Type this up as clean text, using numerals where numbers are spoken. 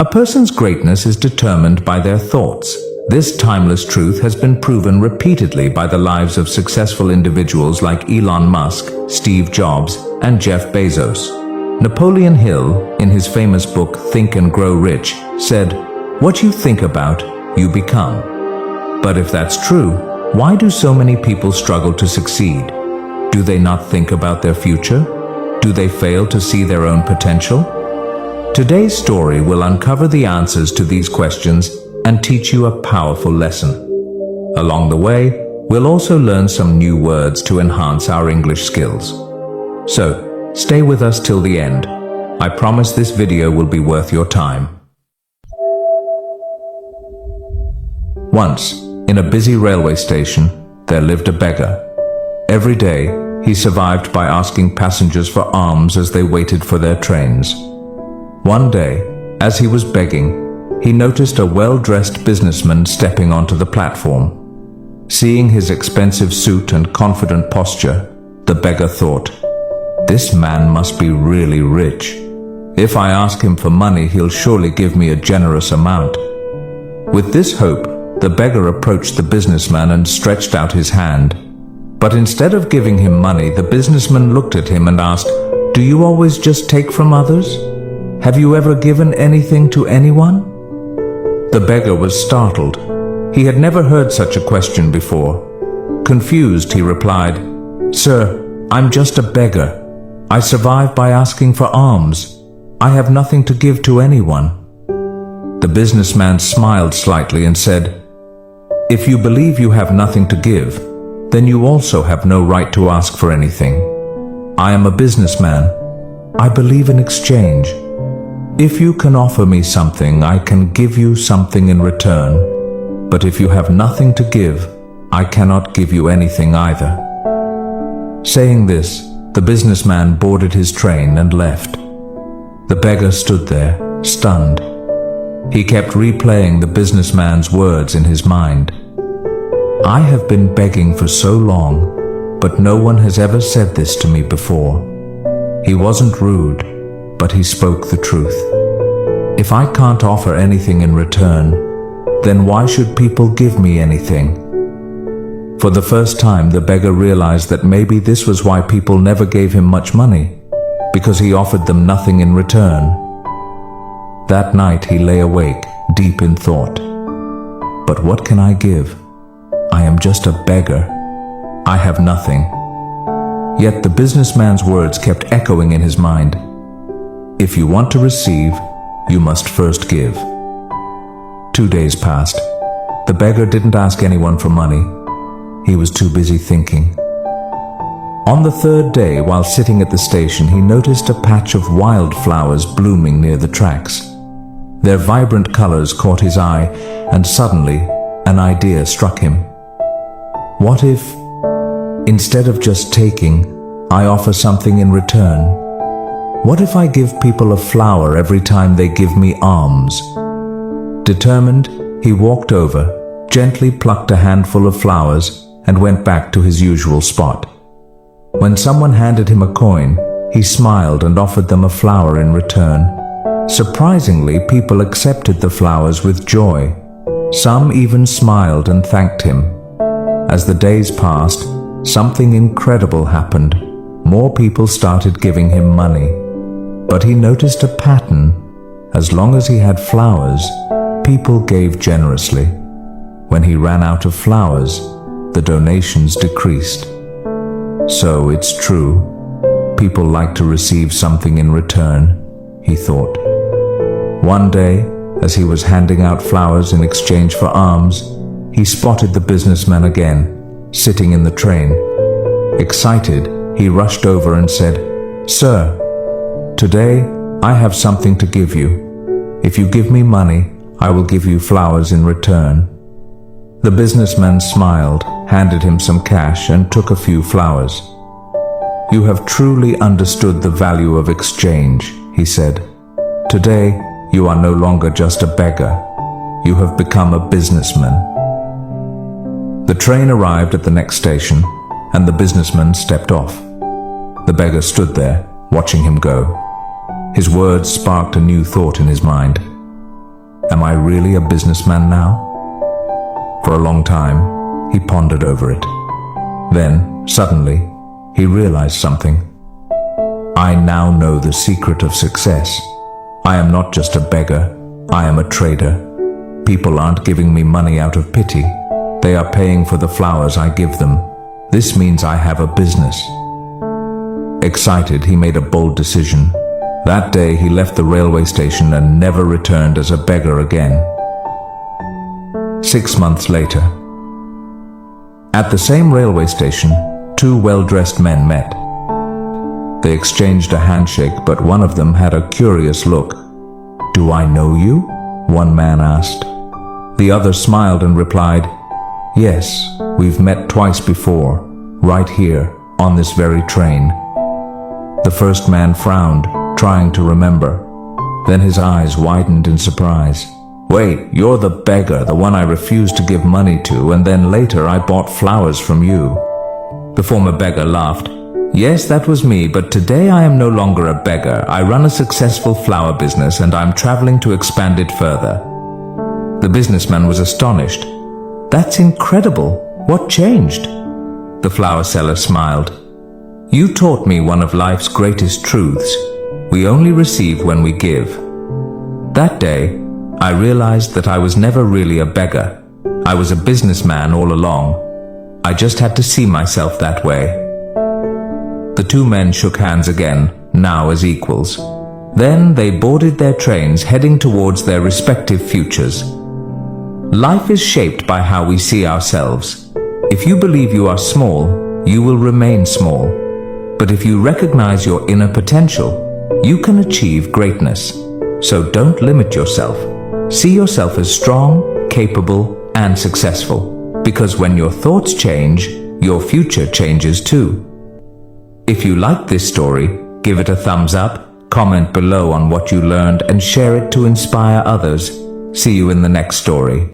A person's greatness is determined by their thoughts. This timeless truth has been proven repeatedly by the lives of successful individuals like Elon Musk, Steve Jobs, and Jeff Bezos. Napoleon Hill, in his famous book Think and Grow Rich, said, "What you think about, you become." But if that's true, why do so many people struggle to succeed? Do they not think about their future? Do they fail to see their own potential? Today's story will uncover the answers to these questions and teach you a powerful lesson. Along the way, we'll also learn some new words to enhance our English skills. So, stay with us till the end. I promise this video will be worth your time. Once, in a busy railway station, there lived a beggar. Every day, he survived by asking passengers for alms as they waited for their trains. One day, as he was begging, he noticed a well-dressed businessman stepping onto the platform. Seeing his expensive suit and confident posture, the beggar thought, "This man must be really rich. If I ask him for money, he'll surely give me a generous amount." With this hope, the beggar approached the businessman and stretched out his hand. But instead of giving him money, the businessman looked at him and asked, "Do you always just take from others? Have you ever given anything to anyone?" The beggar was startled. He had never heard such a question before. Confused, he replied, "Sir, I'm just a beggar. I survive by asking for alms. I have nothing to give to anyone." The businessman smiled slightly and said, "If you believe you have nothing to give, then you also have no right to ask for anything. I am a businessman. I believe in exchange. If you can offer me something, I can give you something in return. But if you have nothing to give, I cannot give you anything either." Saying this, the businessman boarded his train and left. The beggar stood there, stunned. He kept replaying the businessman's words in his mind. "I have been begging for so long, but no one has ever said this to me before." He wasn't rude, but he spoke the truth. If I can't offer anything in return, then why should people give me anything? For the first time, the beggar realized that maybe this was why people never gave him much money, because he offered them nothing in return. That night he lay awake, deep in thought. "But what can I give? I am just a beggar. I have nothing." Yet the businessman's words kept echoing in his mind. "If you want to receive, you must first give." 2 days passed. The beggar didn't ask anyone for money. He was too busy thinking. On the third day, while sitting at the station, he noticed a patch of wildflowers blooming near the tracks. Their vibrant colors caught his eye, and suddenly, an idea struck him. What if, instead of just taking, I offer something in return? What if I give people a flower every time they give me alms? Determined, he walked over, gently plucked a handful of flowers, and went back to his usual spot. When someone handed him a coin, he smiled and offered them a flower in return. Surprisingly, people accepted the flowers with joy. Some even smiled and thanked him. As the days passed, something incredible happened. More people started giving him money. But he noticed a pattern. As long as he had flowers, people gave generously. When he ran out of flowers, the donations decreased. So it's true. People like to receive something in return, he thought. One day, as he was handing out flowers in exchange for alms, he spotted the businessman again, sitting in the train. Excited, he rushed over and said, "Sir, today I have something to give you. If you give me money, I will give you flowers in return." The businessman smiled, handed him some cash, and took a few flowers. "You have truly understood the value of exchange," he said. "Today, you are no longer just a beggar. You have become a businessman." The train arrived at the next station, and the businessman stepped off. The beggar stood there, watching him go. His words sparked a new thought in his mind. I really a businessman now? For a long time, he pondered over it. Then, suddenly, he realized something. I now know the secret of success. I am not just a beggar, I am a trader. People aren't giving me money out of pity. They are paying for the flowers I give them. This means I have a business. Excited, he made a bold decision. That day he left the railway station and never returned as a beggar again. 6 months later. At the same railway station, two well-dressed men met. They exchanged a handshake, but one of them had a curious look. "Do I know you?" one man asked. The other smiled and replied, "Yes, we've met twice before, right here, on this very train." The first man frowned, trying to remember. Then his eyes widened in surprise. "Wait, you're the beggar, the one I refused to give money to, and then later I bought flowers from you." The former beggar laughed. "Yes, that was me, but today I am no longer a beggar. I run a successful flower business and I'm traveling to expand it further." The businessman was astonished. "That's incredible. What changed?" The flower seller smiled. "You taught me one of life's greatest truths. We only receive when we give." That day, I realized that I was never really a beggar. I was a businessman all along. I just had to see myself that way. The two men shook hands again, now as equals. Then they boarded their trains, heading towards their respective futures. Life is shaped by how we see ourselves. If you believe you are small, you will remain small. But if you recognize your inner potential, you can achieve greatness. So don't limit yourself. See yourself as strong, capable, and successful. Because when your thoughts change, your future changes too. If you like this story, give it a thumbs up, comment below on what you learned, and share it to inspire others. See you in the next story.